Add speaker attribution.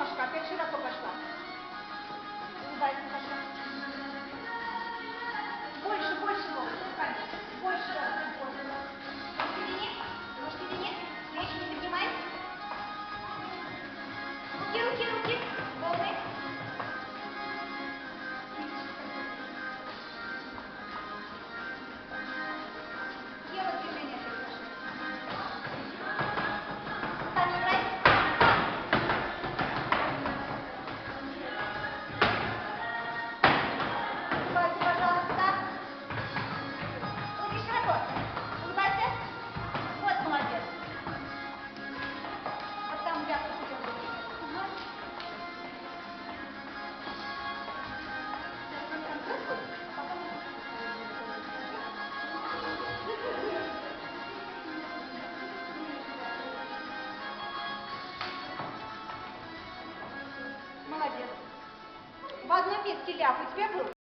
Speaker 1: немножко, опять широко пошла. Улыбайся, Саша. Больше, больше, Вова, руками. Больше, Вова, больше. Ножки длиннее, плечи не поднимай. Руки, руки, волны. Делай движение опять, Саша. Руками играй. Улыбайся, пожалуйста. Руки широко. Улыбайся. Вот, молодец. Вот там мягко идем. Ага. Молодец. В одном месте ляп у тебя был?